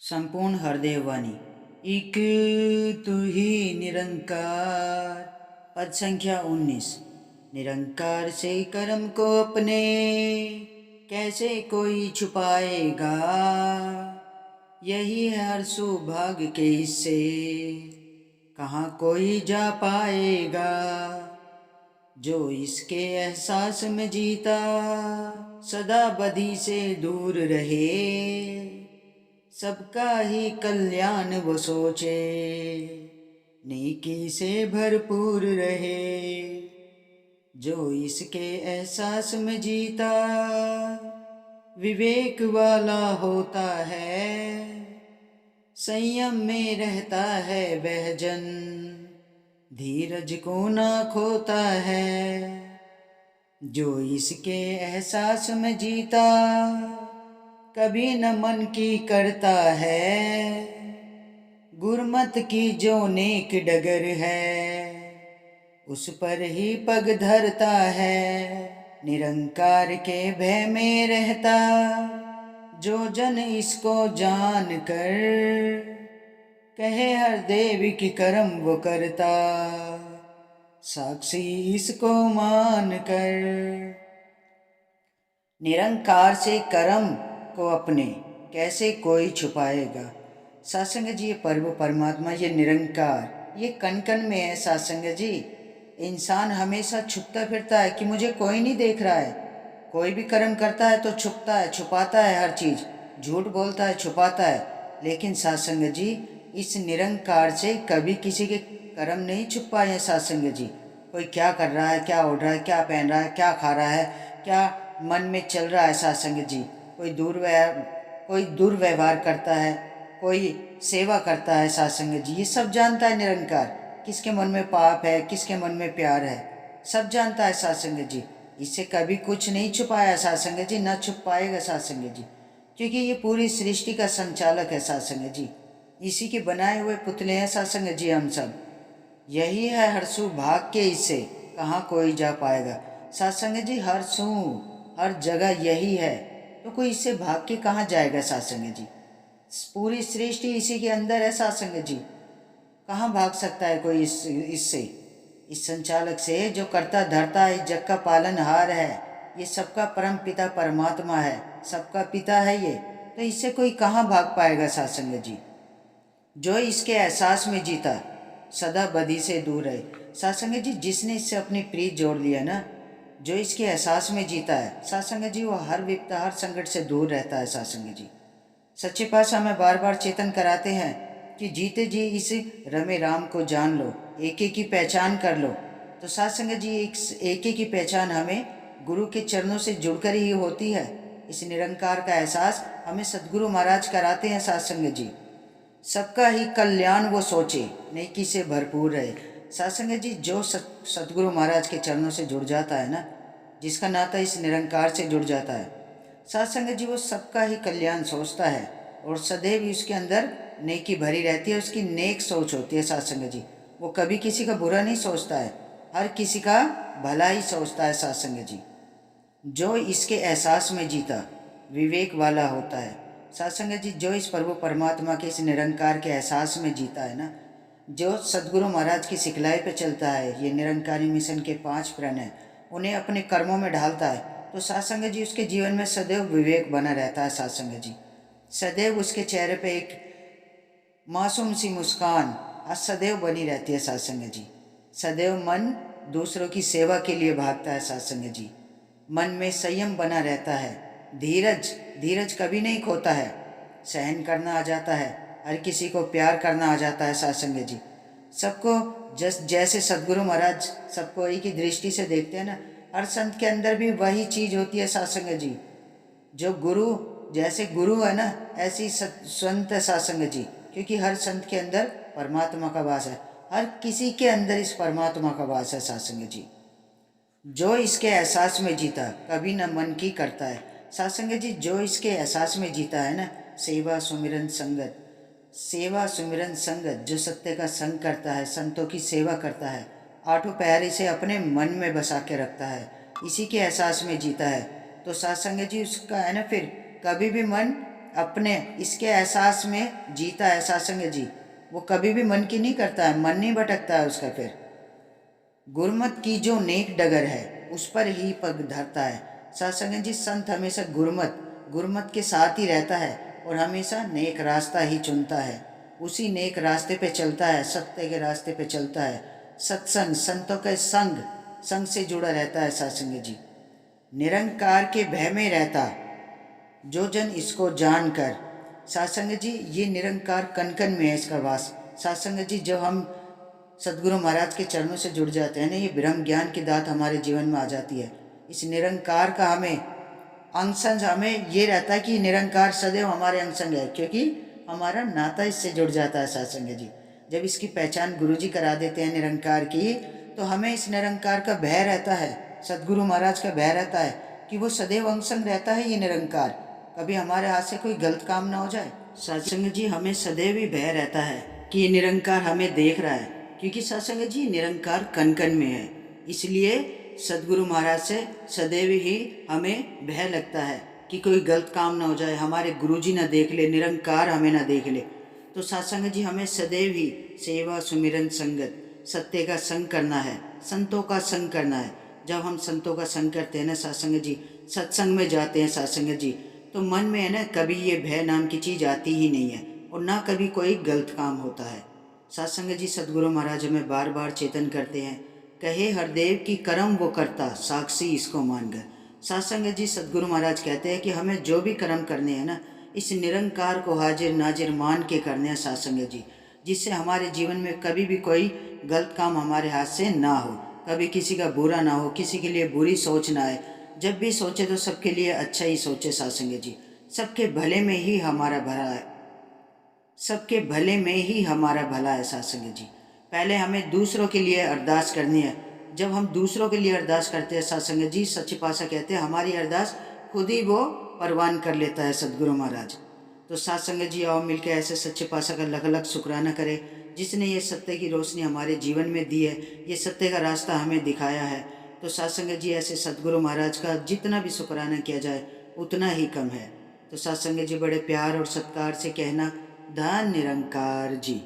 संपूर्ण हृदय वाणी। एक तू ही निरंकार। पद संख्या 19। निरंकार से कर्म को अपने कैसे कोई छुपाएगा। यही है हर सौभाग्य के हिस्से, कहाँ कोई जा पाएगा। जो इसके एहसास में जीता सदा बदी से दूर रहे। सबका ही कल्याण वो सोचे, नेकी से भरपूर रहे। जो इसके एहसास में जीता विवेक वाला होता है। संयम में रहता है वह जन, धीरज को ना खोता है। जो इसके एहसास में जीता कभी न मन की करता है। गुरमत की जो नेक डगर है उस पर ही पग धरता है। निरंकार के भय में रहता जो जन इसको जान कर, कहे हर देवी की कर्म वो करता साक्षी इसको मान कर। निरंकार से कर्म को अपने कैसे कोई छुपाएगा। सत्संग जी, ये परम परमात्मा, ये निरंकार, ये कण कण में है। सत्संग जी, इंसान हमेशा छुपता फिरता है कि मुझे कोई नहीं देख रहा है। कोई भी कर्म करता है तो छुपता है, छुपाता है हर चीज, झूठ बोलता है, छुपाता है। लेकिन सत्संग जी, इस निरंकार से कभी किसी के कर्म नहीं छुप पाए हैं। सत्संग जी, कोई क्या कर रहा है, क्या उड़ रहा है, क्या पहन रहा है, क्या खा रहा है, क्या मन में चल रहा है। सत्संग जी, कोई दुर्व्यवहार करता है, कोई सेवा करता है। सत्संग जी, ये सब जानता है निरंकार। किसके मन में पाप है, किसके मन में प्यार है, सब जानता है सत्संग जी। इससे कभी कुछ नहीं छुपाया सत्संग जी, ना छुप पाएगा सत्संग जी। क्योंकि ये पूरी सृष्टि का संचालक है सत्संग जी। इसी के बनाए हुए पुतले हैं सत्संग जी हम सब। यही है हरसू भाग के हिस्से, कहाँ कोई जा पाएगा। सत्संग जी, हरसू हर जगह यही है, तो कोई इससे भाग के कहाँ जाएगा सत्संग जी। पूरी सृष्टि इसी के अंदर है सत्संग जी। कहाँ भाग सकता है कोई इससे, इस संचालक से जो करता धरता इस जग का पालनहार है। ये सबका परम पिता परमात्मा है, सबका पिता है ये, तो इससे कोई कहाँ भाग पाएगा सत्संग जी। जो इसके एहसास में जीता सदा बदी से दूर रहे। सत्संग जी, जिसने इससे अपनी प्रीत जोड़ लिया ना, जो इसके एहसास में जीता है सत्संग जी, वो हर विपदा हर संकट से दूर रहता है सत्संग जी। सच्चे पातशाह हमें बार बार चेतन कराते हैं कि जीते जी इस रमे राम को जान लो, एक एक की पहचान कर लो। तो सत्संग जी, एक एक की पहचान हमें गुरु के चरणों से जुड़कर ही होती है। इस निरंकार का एहसास हमें सदगुरु महाराज कराते हैं सत्संग जी। सबका ही कल्याण वो सोचे, नेकी से भरपूर रहे। सत्संग जी, जो सतगुरु महाराज के चरणों से जुड़ जाता है ना, जिसका नाता इस निरंकार से जुड़ जाता है, सत्संग जी, वो सबका ही कल्याण सोचता है और सदैव उसके अंदर नेकी भरी रहती है। उसकी नेक सोच होती है सत्संग जी। वो कभी किसी का बुरा नहीं सोचता है, हर किसी का भला ही सोचता है सत्संग जी। जो इसके एहसास में जीता विवेक वाला होता है। सत्संग जी, जो इस प्रभु परमात्मा के इस निरंकार के एहसास में जीता है ना, जो सदगुरु महाराज की सिखलाई पे चलता है, ये निरंकारी मिशन के 5 प्रण है, उन्हें अपने कर्मों में ढालता है, तो सत्संग जी उसके जीवन में सदैव विवेक बना रहता है सत्संग जी। सदैव उसके चेहरे पे एक मासूम सी मुस्कान आज सदैव बनी रहती है सत्संग जी। सदैव मन दूसरों की सेवा के लिए भागता है सत्संग जी। मन में संयम बना रहता है। धीरज धीरज कभी नहीं खोता है। सहन करना आ जाता है, हर किसी को प्यार करना आ जाता है सत्संग जी। सबको जैसे सदगुरु महाराज सबको एक ही दृष्टि से देखते हैं ना, हर संत के अंदर भी वही चीज होती है सत्संग जी। जो गुरु, जैसे गुरु है ना, ऐसी संत है सत्संग जी। क्योंकि हर संत के अंदर परमात्मा का वास है, हर किसी के अंदर इस परमात्मा का वास है सत्संग जी। जो इसके एहसास में जीता कभी न मन की करता है सत्संग जी। जो इसके एहसास में जीता है ना, सेवा सुमिरन संगत, सेवा सुमिरन संगत, जो सत्य का संग करता है, संतों की सेवा करता है, आठों पहरे से अपने मन में बसा के रखता है, इसी के एहसास में जीता है, तो सत्संग जी उसका है ना, फिर कभी भी मन अपने इसके एहसास में जीता है सत्संग जी। वो कभी भी मन की नहीं करता है, मन नहीं भटकता है उसका। फिर गुरमत की जो नेक डगर है उस पर ही पग धरता है। सत्संग जी, संत हमेशा गुरमत के साथ ही रहता है और हमेशा नेक रास्ता ही चुनता है। उसी नेक रास्ते पे चलता है, सत्य के रास्ते पे चलता है। सत्संग, संतों के संग से जुड़ा रहता है सत्संग जी। निरंकार के भय में रहता जो जन इसको जानकर। सत्संग जी, ये निरंकार कण कण में है इसका वास। सत्संग जी, जब हम सदगुरु महाराज के चरणों से जुड़ जाते हैं ना, ये ब्रह्म ज्ञान की दात हमारे जीवन में आ जाती है। इस निरंकार का हमें अंशंग, हमें ये रहता है कि निरंकार सदैव हमारे अंशंग है, क्योंकि हमारा नाता इससे जुड़ जाता है सत्संग जी। जब इसकी पहचान गुरु जी करा देते हैं निरंकार की, तो हमें इस निरंकार का भय रहता है, सदगुरु महाराज का भय रहता है कि वो सदैव अंशंग रहता है ये निरंकार, कभी हमारे हाथ से कोई गलत काम ना हो जाए। सत्संग जी, हमें सदैव ही भय रहता है कि ये निरंकार हमें देख रहा है, क्योंकि सत्संग जी निरंकार कण कण में है। इसलिए सदगुरु महाराज से सदैव ही हमें भय लगता है कि कोई गलत काम ना हो जाए, हमारे गुरु जी ना देख ले, निरंकार हमें ना देख ले। तो सत्संग जी, हमें सदैव ही सेवा, सुमिरन, संगत, सत्य का संग करना है, संतों का संग करना है। जब हम संतों का संग करते हैं ना सत्संग जी, सत्संग में जाते हैं सत्संग जी, तो मन में है ना कभी ये भय नाम की चीज़ आती ही नहीं है और ना कभी कोई गलत काम होता है। सत्संग जी, सदगुरु महाराज हमें बार बार चेतन करते हैं, कहे हरदेव की कर्म वो करता, साक्षी इसको मान गए। सत्संग जी, सदगुरु महाराज कहते हैं कि हमें जो भी कर्म करने हैं ना, इस निरंकार को हाजिर नाजिर मान के करने हैं सत्संग जी, जिससे हमारे जीवन में कभी भी कोई गलत काम हमारे हाथ से ना हो, कभी किसी का बुरा ना हो, किसी के लिए बुरी सोच ना आए। जब भी सोचे तो सबके लिए अच्छा ही सोचे सत्संग जी, सबके भले में ही हमारा भला है, सबके भले में ही हमारा भला है सत्संग जी। पहले हमें दूसरों के लिए अरदास करनी है। जब हम दूसरों के लिए अरदास करते हैं सत्संग जी, सच्चे पातशाह कहते हैं हमारी अरदास खुद ही वो परवान कर लेता है सदगुरु महाराज। तो सत्संग जी, आओ मिलकर ऐसे सच्चे पातशाह का लख लख शुक्राना करें, जिसने ये सत्य की रोशनी हमारे जीवन में दी है, ये सत्य का रास्ता हमें दिखाया है। तो सत्संग जी, ऐसे सदगुरु महाराज का जितना भी शुक्राना किया जाए उतना ही कम है। तो सत्संग जी, बड़े प्यार और सत्कार से कहना, धन निरंकार जी।